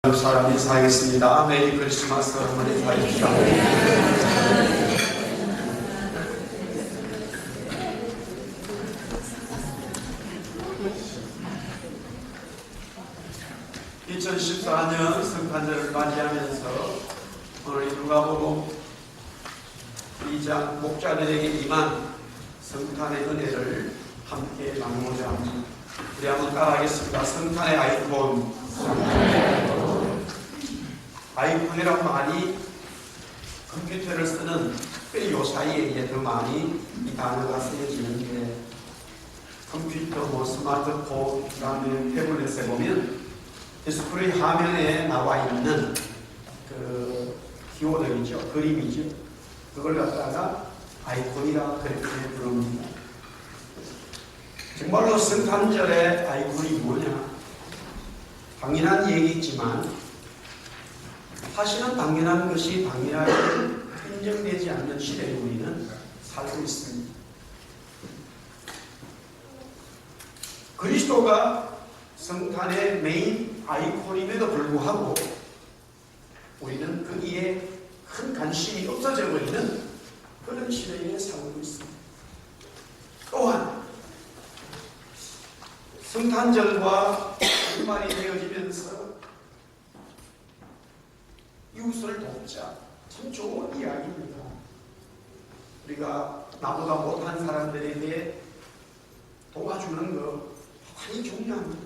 사람 인사하겠습니다. 메리 크리스마스 여러분 인사합시다. 2014년 성탄절을 맞이하면서 오늘 누가복음 2장 목자들에게 임한 성탄의 은혜를 함께 나누고자 합니다. 우리 한번 따라하겠습니다. 성탄의 아이콘. 아이콘이란 말이 컴퓨터를 쓰는 특별히 요 사이에 이제 더 많이 이 단어가 쓰여지는 게 컴퓨터, 스마트폰, 그 다음에 태블릿에 보면 디스플레이 화면에 나와 있는 그 키워드이죠. 그림이죠. 그걸 갖다가 아이콘이라 그렇게 부릅니다. 정말로 성탄절의 아이콘이 뭐냐? 당연한 얘기지만 사실은 당연한 것이 당연하게 인정되지 않는 시대에 우리는 살고 있습니다. 그리스도가 성탄의 메인 아이콘임에도 불구하고 우리는 거기에 큰 관심이 없어져 버리는 그런 시대에 살고 있습니다. 또한 성탄절과 연말이 되어지면서 이웃을 돕자. 참 좋은 이야기입니다. 우리가 나보다 못한 사람들에게 도와주는 거 많이 중요합니다.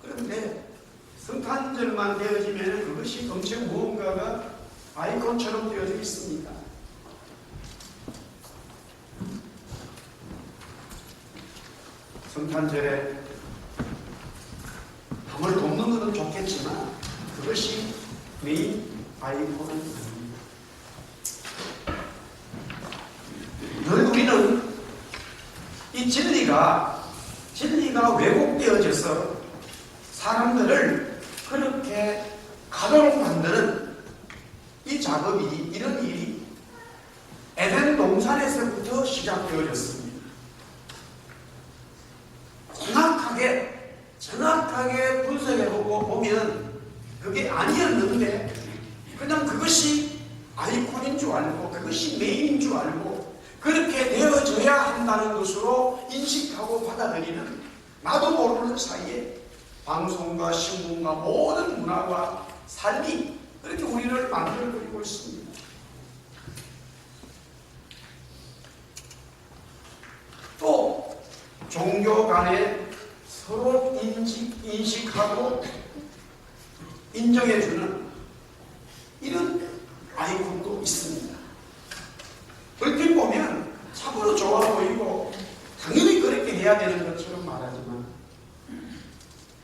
그런데 성탄절만 되어지면 그것이 엄청 무언가가 아이콘처럼 되어져 있습니다. 성탄절에 남을 돕는 것은 좋겠지만 그것이 메인 아이콘은 아닙니다. 늘 우리는 이 진리가 왜곡되어져서 사람들을 그렇게 가도록 만드는 이 작업이, 이런 일이 에덴 동산에서부터 시작되어졌습니다. 정확하게 분석해보고 보면 그게 아니었는데 그냥 그것이 아이콘인 줄 알고 그것이 메인인 줄 알고 그렇게 되어져야 한다는 것으로 인식하고 받아들이는 나도 모르는 사이에 방송과 신문과 모든 문화와 삶이 그렇게 우리를 만들어버리고 있습니다. 또 종교 간에 서로 인식하고 인정해주는 이런 아이콘도 있습니다. 얼핏 보면 참으로 좋아 보이고 당연히 그렇게 해야 되는 것처럼 말하지만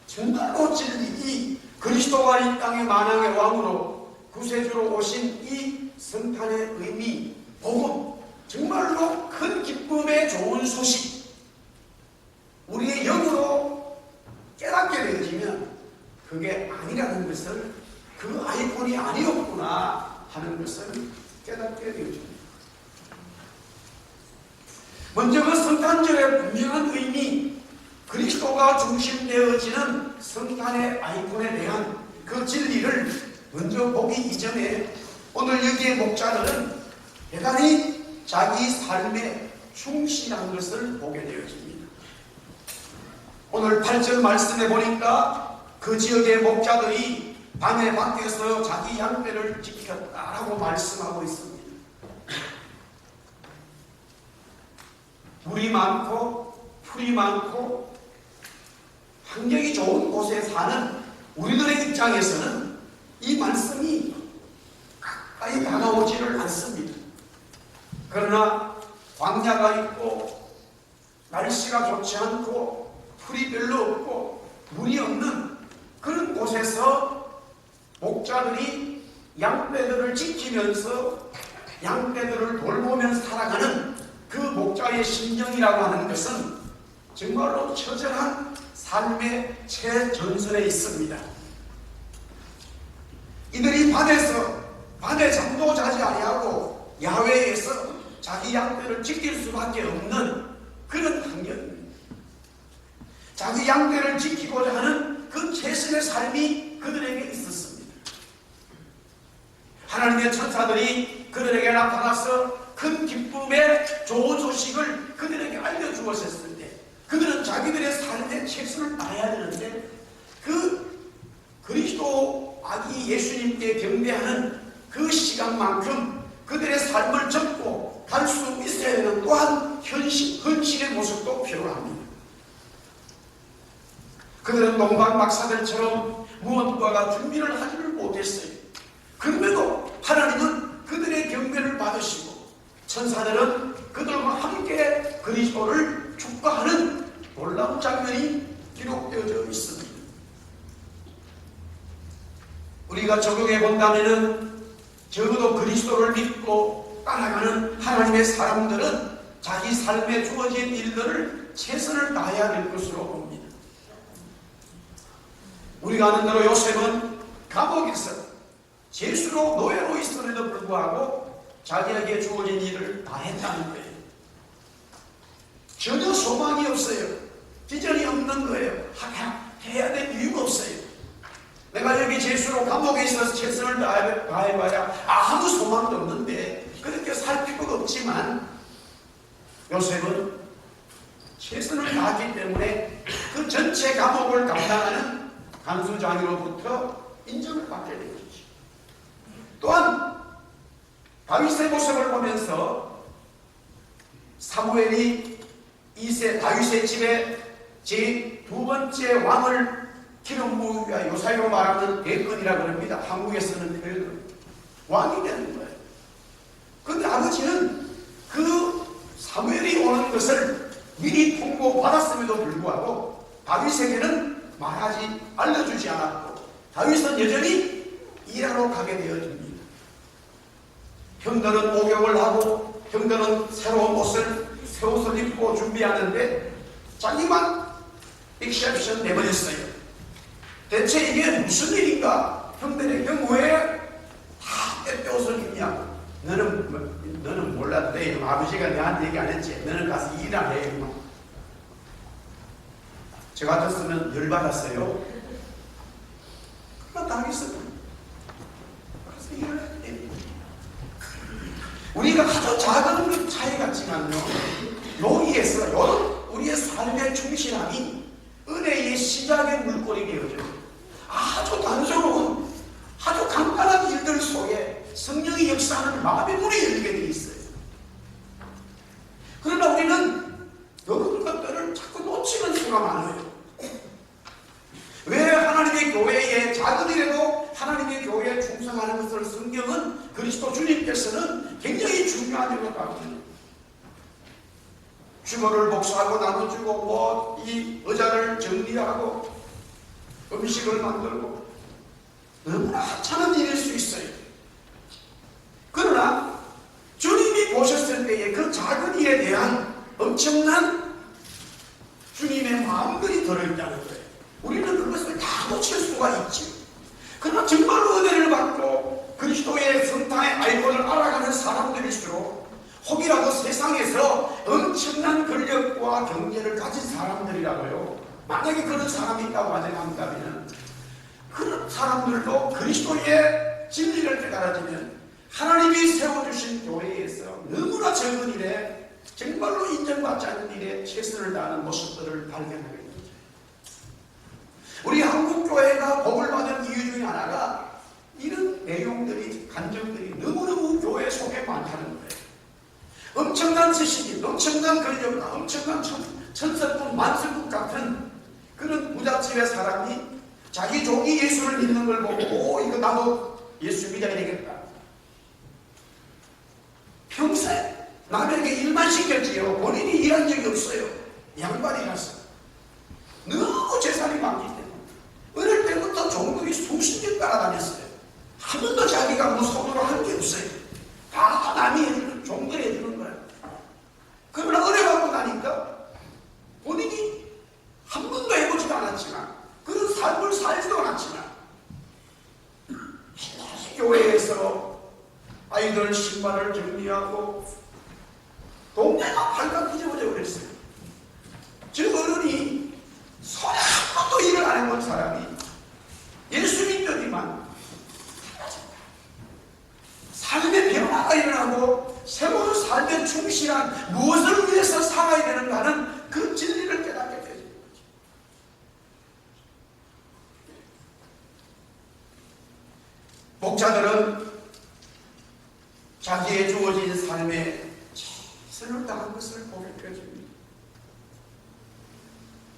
정말로 진리, 그리스도가 이 땅의 만왕의 왕으로 구세주로 오신 이 성탄의 의미, 복음, 정말로 큰 기쁨의 좋은 소식, 우리의 영으로 깨닫게 되어지면 그게 아니라는 것을, 그 아이콘이 아니었구나 하는 것을 깨닫게 되어집니다. 먼저 그 성탄절의 분명한 의미, 그리스도가 중심되어지는 성탄의 아이콘에 대한 그 진리를 먼저 보기 이전에 오늘 여기에 목자들은 대단히 자기 삶에 충실한 것을 보게 되어집니다. 오늘 8절 말씀해 보니까 그 지역의 목자들이 밤에 밖에서 자기 양떼를 지켰다라고 말씀하고 있습니다. 물이 많고 풀이 많고 환경이 좋은 곳에 사는 우리들의 입장에서는 이 말씀이 가까이 다가오지를 않습니다. 그러나 광야가 있고 날씨가 좋지 않고 풀이 별로 없고 물이 없는 그런 곳에서 목자들이 양떼들을 지키면서 양떼들을 돌보면서 살아가는 그 목자의 심정이라고 하는 것은 정말로 처절한 삶의 최전선에 있습니다. 이들이 밤에 잠도 자지 아니하고 야외에서 자기 양떼를 지킬 수밖에 없는 그런 환경입니다. 자기 양떼를 지키고자 하는 하는 그 최선의 삶이 그들에게 있었습니다. 하나님의 천사들이 그들에게 나타나서 큰 기쁨의 좋은 소식을 그들에게 알려주었을 때 그들은 자기들의 삶에 최선을 다해야 되는데 그 그리스도 아기 예수님께 경배하는 그 시간만큼 그들의 삶을 접고 갈 수 있어야 되는 또한 헌신의 모습도 필요합니다. 그들은 농방 박사들처럼 무언가가 준비를 하지를 못했어요. 그럼에도 하나님은 그들의 경배를 받으시고 천사들은 그들과 함께 그리스도를 축하하는 놀라운 장면이 기록되어져 있습니다. 우리가 적용해 본다면 적어도 그리스도를 믿고 따라가는 하나님의 사람들은 자기 삶에 주어진 일들을 최선을 다해야 될 것으로 봅니다. 우리가 아는 대로 요셉은 감옥에서 죄수로 노예로 있음에도 불구하고 자기에게 주어진 일을 다 했다는 거예요. 전혀 소망이 없어요. 비전이 없는 거예요. 해야 될 이유가 없어요. 내가 여기 죄수로 감옥에 있어서 최선을 다해봐야 아무 소망도 없는데 그렇게 살 필요가 없지만 요셉은 최선을 다했기 때문에 그 전체 감옥을 감당하는 간수장으로부터 인정을 받게 된 거죠. 또한 다윗의 모습을 보면서 사무엘이 다윗의 집에 제2번째 왕을 기름 부으기가 요사이로 말하는 대권이라고 합니다. 한국에 쓰는 표현은 왕이 되는 거예요. 그런데 아버지는 그 사무엘이 오는 것을 미리 통보받았음에도 불구하고 다윗에게는 알려주지 않았고 다윗은 여전히 일하러 가게 되어집니다. 형들은 목욕을 하고 형들은 새로운 새 옷을 입고 준비하는데 자기만 익셉션 내버렸어요. 대체 이게 무슨 일인가? 형들의 경우에 다 때때옷을 입냐? 너는 몰랐대. 아버지가 내한테 얘기 안 했지. 너는 가서 일이나 해. 저 같았으면 열받았어요. 그러나 다윗은 가서 일을 했대. 우리가 아주 작은 차이 같지만요, 여기에서 우리의 삶의 충실함이 은혜의 시작의 물꼬리 되어져요. 아주 단조로운 아주 간단한 일들 속에 성령의 역사하는 마음의 문이 열리게 되어 있어요. 그러나 우리는 그런 것들을 자꾸 놓치는 수가 많아요. 왜 하나님의 교회에 작은 일에도 하나님의 교회에 충성하는 것을 성경은 그리스도 주님께서는 굉장히 중요한 일로 다루는 주거를 복수하고 나눠주고 이 의자를 정리하고 음식을 만들고 너무나 하찮은 일일 수 있어요. 그러나 주님이 보셨을 때에 그 작은 일에 대한 엄청난 주님의 마음들이 들어있다는 거예요. 우리는 그것을 다 놓칠 수가 있지. 그러나 정말로 은혜를 받고 그리스도의 성탄의 아이콘을 알아가는 사람들일수록 혹이라도 세상에서 엄청난 권력과 경제를 가진 사람들이라고요. 만약에 그런 사람이 있다고 가정한다면 그런 사람들도 그리스도의 진리를 깨달아지면 하나님이 세워주신 교회에서 너무나 적은 일에 정말로 인정받지 않는 일에 최선을 다하는 모습들을 발견하게 됩니다. 우리 한국교회가 복을 받은 이유 중에 하나가 이런 내용들이, 감정들이 너무너무 교회 속에 많다는 거예요. 엄청난 지식인, 엄청난 권력과 엄청난 천사급, 만사급 같은 그런 부잣집의 사람이 자기 종이 예수를 믿는 걸 보고 이거 나도 예수 믿어야 되겠다. 평생 남에게 일만 시켰지요. 본인이 일한 적이 없어요. 양반이라서. 너무 재산이 많기 때문에. 어릴 때부터 종들이 수십 년 따라다녔어요. 한 번도 자기가 뭐 손으로 한 게 없어요. 다 남이 해주는, 종들이 해주는 거예요. 그러나 은혜 받고 나니까 본인이 한 번도 해보지도 않았지만 그런 삶을 살지도 않았지만 교회에서 아이들 신발을 정리하고 동네가 발칵 뒤집어져 버렸어요. 저 어른이 손에 한 번도 일을 안 해본 사람이 예수 믿더니만 삶의 변화가 일어나고 새로운 삶에 충실한 무엇을 위해서 살아야 되는가 하는 그 진리를 깨닫게 되는 거죠. 목자들은 자기의 주어진 삶에 최선을 다한 것을 보게 되어집니다.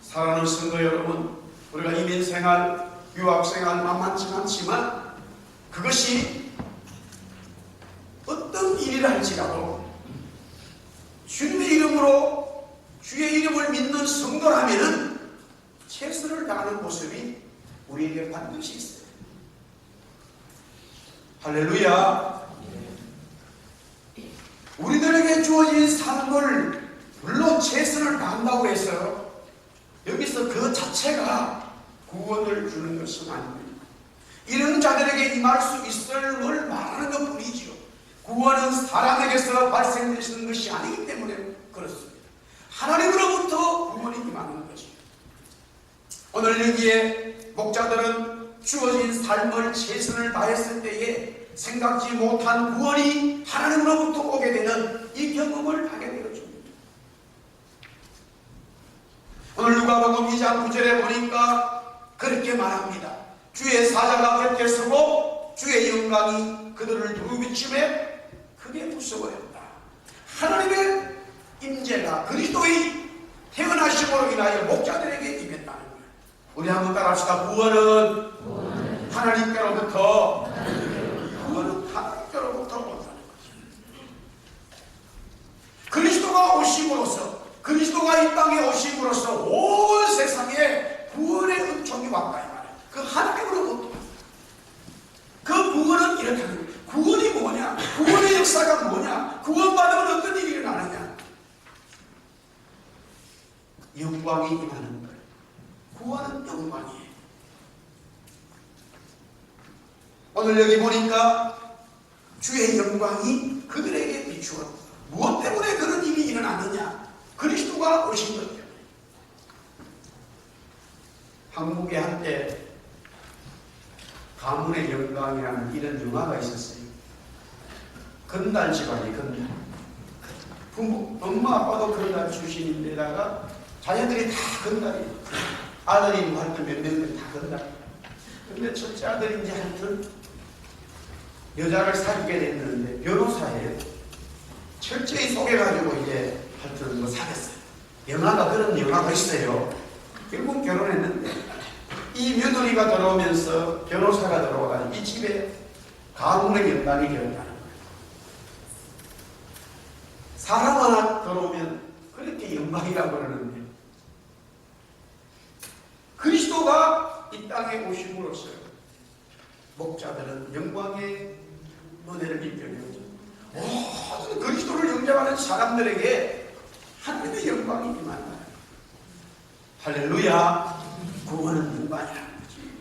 사랑하는 성도 여러분, 우리가 이민생활, 유학생활 만만치 않지만 그것이 어떤 일이라 할지라도 주님의 이름으로 주의 이름을 믿는 성도라면은 최선을 다하는 모습이 우리에게 반드시 있어요. 할렐루야. 우리들에게 주어진 삶을 물론 최선을 다한다고 해서 여기서 그 자체가 구원을 주는 것은 아닙니다. 이런 자들에게 임할 수 있음을 말하는 것 뿐이지요. 구원은 사람에게서 발생되시는 것이 아니기 때문에 그렇습니다. 하나님으로부터 구원이 임하는 것이죠. 오늘 여기에 목자들은 주어진 삶을 최선을 다했을 때에 생각지 못한 구원이 하나님으로부터 오게 되는 이 경험을 하게 되어집니다. 오늘 누가복음 2장 9절에 보니까 그렇게 말합니다. 주의 사자가 곁에 서고 주의 영광이 그들을 두루 비추매 크게 무서워했다. 하나님의 임재가 그리스도의 태어나심으로 인하여 목자들에게 임했다는 거예요. 우리 한번 따라합시다. 구원은 하나님께로부터 온다는 거죠. 그리스도가 오심으로써, 그리스도가 이 땅에 오심으로써 온 세상에 구원의 은총이 왔다 이 말이에요. 그 하나님으로부터. 그 구원은 이렇다는 거예요. 구원이 뭐냐? 구원의 역사가 뭐냐? 구원받으면 어떤 일이 일어나느냐? 영광이 임하는 거예요. 구원은 영광이에요. 오늘 여기 보니까 주의 영광이 그들에게 비추었다. 무엇 때문에 그런 일이 일어나느냐? 그리스도가 오신 것 때문에. 한국에 한때 가문의 영광이라는 이런 영화가 있었어요. 건달 집안이 건달. 부모, 엄마 아빠도 건달 출신인데다가 자녀들이 다 건달이에요. 아들이 뭐 하여튼 몇 명들 다 건달. 근데 첫째 아들이 이제 하여튼 여자를 사귀게 됐는데 변호사예요. 철저히 속여가지고 이제 하여튼 뭐 사귀었어요. 영화가 그런 영화가 있어요. 결국 결혼했는데 이 며느리가 들어오면서 변호사가 들어와가지고 이 집에 가문의 영광이 되었다는 거예요. 사람 하나 들어오면 그렇게 영광이라고 그러는데 그리스도가 이 땅에 오심으로써 목자들은 영광의 은혜를 입게 되었죠. 모든 그리스도를 영접하는 사람들에게 하나님의 영광이 임한다. 할렐루야. 구원은 영광이라는 거지.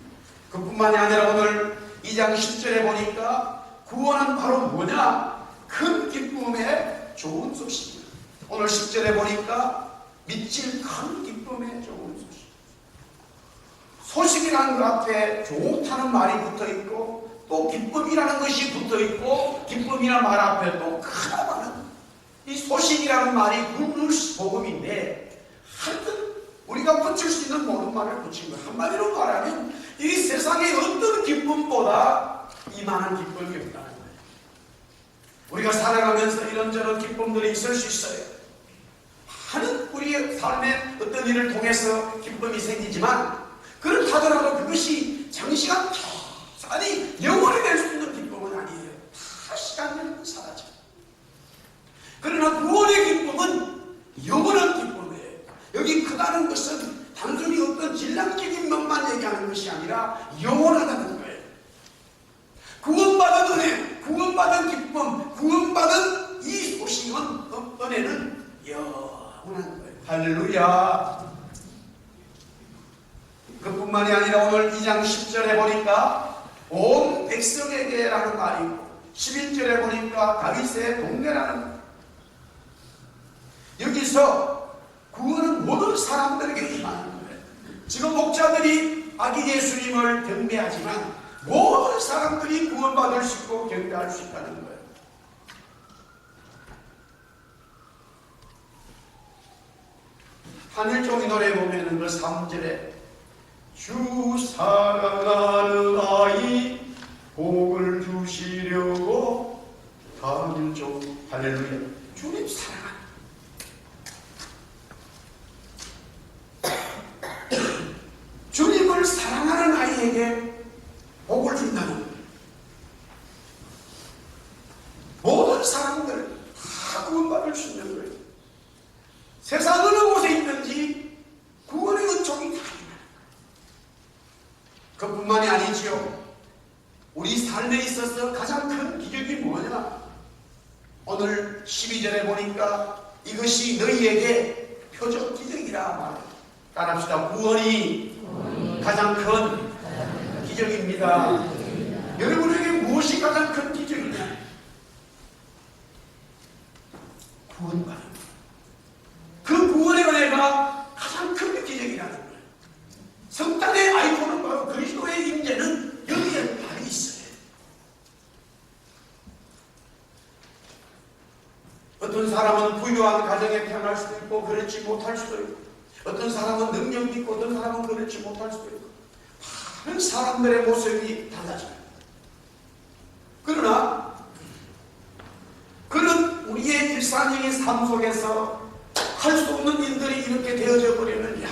그뿐만이 아니라 오늘 2장 10절에 보니까 구원은 바로 뭐냐? 큰 기쁨의 좋은 소식. 오늘 10절에 보니까 미칠 큰 기쁨의 좋은 소식. 소식이라는 것 앞에 좋다는 말이 붙어있고 또 기쁨이라는 것이 붙어있고 기쁨이라는 말 앞에 또 크다는 이 소식이라는 말이 복음인데 하여튼 우리가 붙일 수 있는 모든 말을 붙인 거예요. 한마디로 말하면 이 세상의 어떤 기쁨보다 이만한 기쁨이 없다는 거예요. 우리가 살아가면서 이런저런 기쁨들이 있을 수 있어요. 많은 우리의 삶의 어떤 일을 통해서 기쁨이 생기지만 그렇다더라도 그것이 장시간 아니 영원히 될 수 있는 기쁨은 아니에요. 다 시간을 사라져. 그러나 구원의 기쁨은 영원한 기쁨이에요. 여기 크다는 것은 단순히 어떤 질량적인 것만 얘기하는 것이 아니라 영원하다는 거예요. 구원받은 은혜, 구원받은 기쁨, 구원받은 이 소식은 은혜는 영원한 거예요. 할렐루야. 그뿐만이 아니라 오늘 2장 10절에 보니까 온 백성에게라는 말이 있고 11절에 보니까 다윗의 동네라는 여기서 구원은 모든 사람들에게 임하는 거예요. 지금 목자들이 아기 예수님을 경배하지만 모든 사람들이 구원받을 수 있고 경배할 수 있다는 거예요. 한일종이 노래 보면은 그 3절에 주 사랑하는 아이 복을 주시려고 한일종 할렐루야. 주님 사랑하는 주님을 사랑하는 아이에게 복을 준다는 거예요. 모든 사람들 다 구원받을 수 있는 거예요. 세상 어느 곳에 있는지 구원의 은총이 다 있는 거예요. 그뿐만이 아니지요. 우리 삶에 있어서 가장 큰 기적이 뭐냐? 오늘 12절에 보니까 이것이 너희에게 표적 기적이라 말해요. 따라합시다. 구원이 가장 큰 기적입니다. 여러분에게 무엇이 가장 큰 기적이냐? 구원받는 것. 그 구원의 은혜가 가장 큰 기적이라는 거예요. 성탄의 아이콘은 바로 그리스도의 임재는 여기에 바로 있어요. 어떤 사람은 부유한 가정에 태어날 수도 있고 그렇지 못할 수도 있고, 어떤 사람은 능력이 있고 어떤 사람은 그렇지 못할 수도 있고, 많은 사람들의 모습이 달라져요. 그러나 그런 우리의 일상적인 삶 속에서 할 수 없는 일들이 이렇게 되어져 버리면, 야,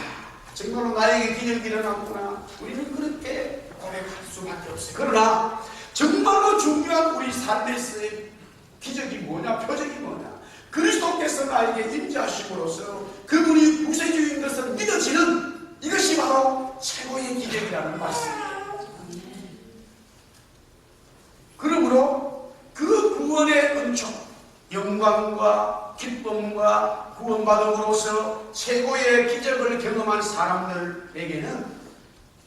정말로 나에게 기적이 일어났구나, 우리는 그렇게 고백할 수밖에 없어요. 그러나 정말로 중요한 우리 삶에서의 기적이 뭐냐, 표적이 뭐냐, 그리스도께서 나에게 임재하심으로써 그분이 구세주인 것을 믿어지는 이것이 바로 최고의 기적이라는 말씀이에요. 그러므로 그 구원의 은총, 영광과 기쁨과 구원받음으로써 최고의 기적을 경험한 사람들에게는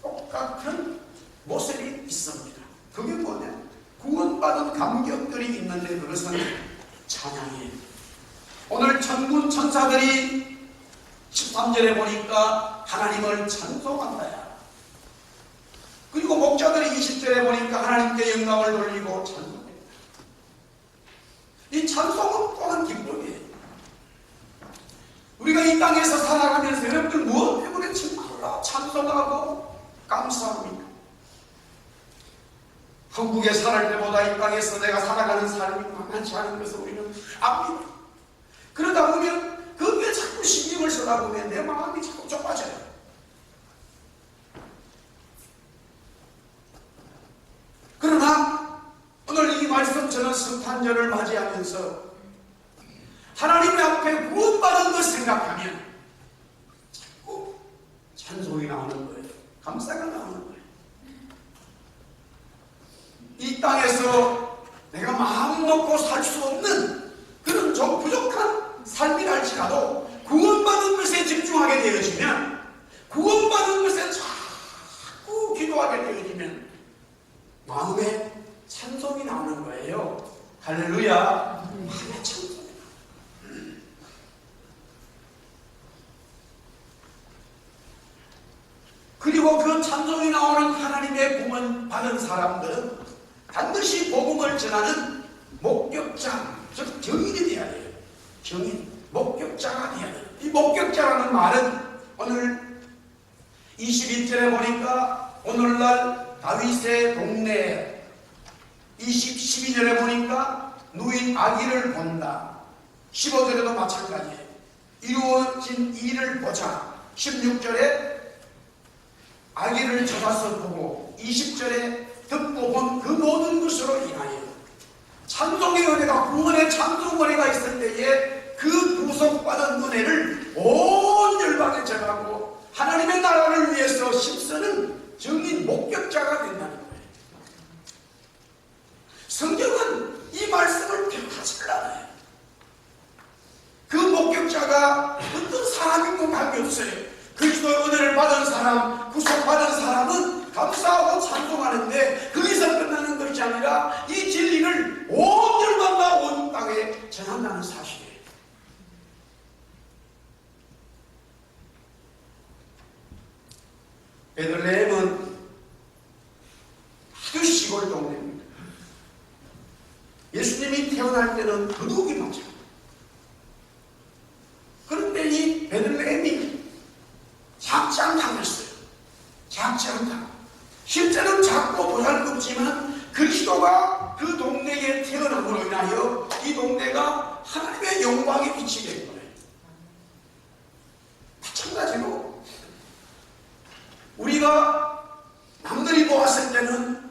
똑같은 모습이 있습니다. 그게 뭐냐? 구원받은 감격들이 있는데 그것은 찬양이에요. 오늘 천군 천사들이 13절에 보니까 하나님을 찬송한다야. 그리고 목자들이 20절에 보니까 하나님께 영광을 돌리고 찬송합니다. 이 찬송은 또한 기쁨이에요. 우리가 이 땅에서 살아가면서 여러분들 무엇 때문에 정말로 찬송하고 감사합니까? 한국에 살할 때보다 이 땅에서 내가 살아가는 삶이 만만치 않은 것을 우리는 압니다. 그러다 보면 거기에 자꾸 신경을 쓰다 보면 내 마음이 자꾸 좁아져요. 그러나 오늘 이 말씀처럼 성탄절을 맞이하면서 하나님 앞에 구원받은 걸 생각하면 자꾸 찬송이 나오는 거예요. 감사가 나오는 거예요. 이 땅에서 내가 마음 놓고 살 수 없는 그런 좀 부족한 삶이랄지라도 구원받은 것에 집중하게 되어지면, 구원받은 것에 자꾸 기도하게 되어지면 마음에 찬송이 나오는 거예요. 할렐루야. 마음에 찬송이 나와요. 그리고 그 찬송이 나오는 하나님의 구원 받은 사람들은 반드시 복음을 전하는 목격자, 즉 증인이 돼야 돼요. 증인, 목격자가 돼야 돼요. 이 목격자라는 말은 오늘 21절에 보니까 오늘날 다윗의 동네에, 12절에 보니까 누인 아기를 본다. 15절에도 마찬가지예요. 이루어진 일을 보자. 16절에 아기를 찾아서 보고, 20절에 듣고 본 그 모든 것으로 인하여 찬송의 은혜가, 구원의 찬송 은혜가 있을 때에 그 구속받은 은혜를 온 열방에 전하고 하나님의 나라를 위해서 힘쓰는 증인 목격자가 된다는 거예요. 성경은 이 말씀을 변하지 않아요. 그 목격자가 어떤 사람인 건 관계없어요. 그리스도의 은혜를 받은 사람, 구속받은 사람은 감사하고 베들레헴은 아주 시골 동네입니다. 예수님이 태어날 때는 더더욱이 맞아요. 그런데 이 베들레헴이 작지 않다고 했어요. 작지 않다. 실제는 작고 보잘것없지만 그리스도가 그 동네에 태어남으로 인하여 이 동네가 하나님의 영광에 비치게 된 거예요. 마찬가지로 우리가 남들이 보았을 때는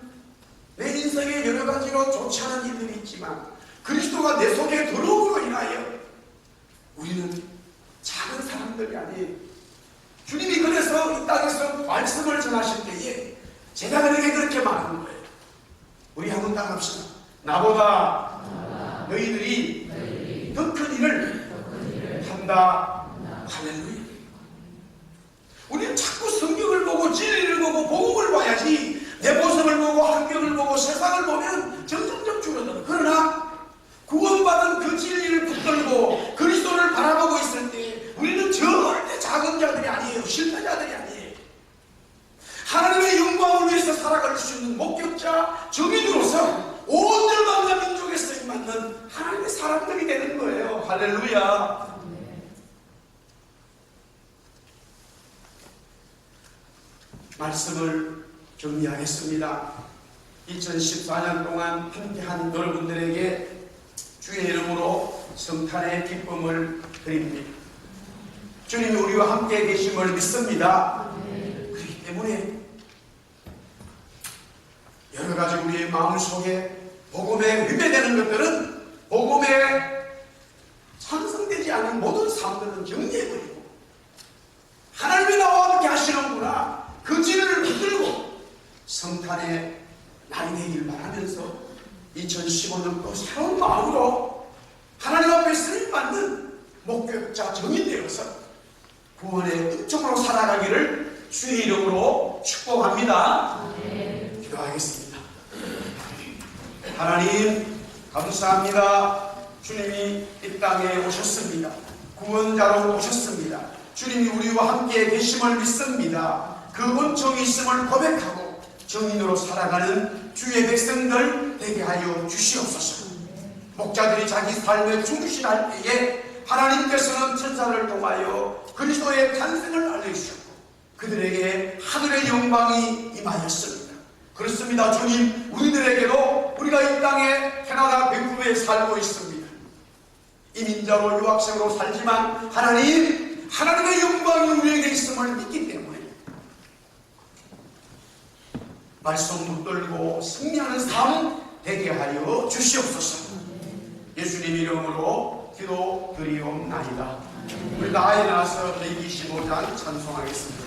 내 인생에 여러 가지로 좋지 않은 일들이 있지만 그리스도가 내 속에 들어옴으로 인하여 우리는 작은 사람들이 아니에요. 주님이 그래서 이 땅에서 말씀을 전하실 때에 제가 그렇게 말하는 거예요. 우리 한번 따라합시다. 나보다 너희들이 더 큰 일을 한다. 할렐루야. 우리는 자꾸 성경을 보고 진리를 보고 복음을 봐야지 내 모습을 보고 환경을 보고 세상을 보면 점점점 줄어들어. 그러나 구원받은 그 진리를 붙들고 그리스도를 바라보고 있을 때 우리는 절대 작은 자들이 아니에요. 실패자들이 아니에요. 하나님의 영광을 위해서 살아갈 수 있는 목격자, 정인으로서 온 열방과 민족에 쓰임받는 하나님의 사람들이 되는 거예요. 할렐루야. 말씀을 정리하겠습니다. 2014년 동안 함께한 여러분들에게 주의 이름으로 성탄의 기쁨을 드립니다. 주님이 우리와 함께 계심을 믿습니다. 그렇기 때문에 여러 가지 우리의 마음속에 복음에 위배되는 것들은 복음에 찬성되지 않은 모든 삶들은 정리해버리고 하나님이 나와 함께 하시는구나 그 진리를 붙들고 성탄의 날이 되길 바라면서 2015년도 새로운 마음으로 하나님 앞에 쓰임받는 목격자 정인되어서 구원의 은총으로 살아가기를 주의 이름으로 축복합니다. 기도하겠습니다. 하나님 감사합니다. 주님이 이 땅에 오셨습니다. 구원자로 오셨습니다. 주님이 우리와 함께 계심을 믿습니다. 그 은총이 있음을 고백하고 정인으로 살아가는 주의 백성들 되게 하여 주시옵소서. 목자들이 자기 삶에 충실할 때에 하나님께서는 천사를 통하여 그리스도의 탄생을 알려주셨고 그들에게 하늘의 영광이 임하였습니다. 그렇습니다. 주님, 우리들에게도 우리가 이 땅에 캐나다 밴쿠버에 살고 있습니다. 이민자로 유학생으로 살지만 하나님의 영광이 우리에게 있음을 믿기 때문에 말씀 붙들고 승리하는 삶 되게 하여 주시옵소서. 예수님 이름으로 기도드리옵나이다. 우리 다 일어나서 125장 찬송하겠습니다.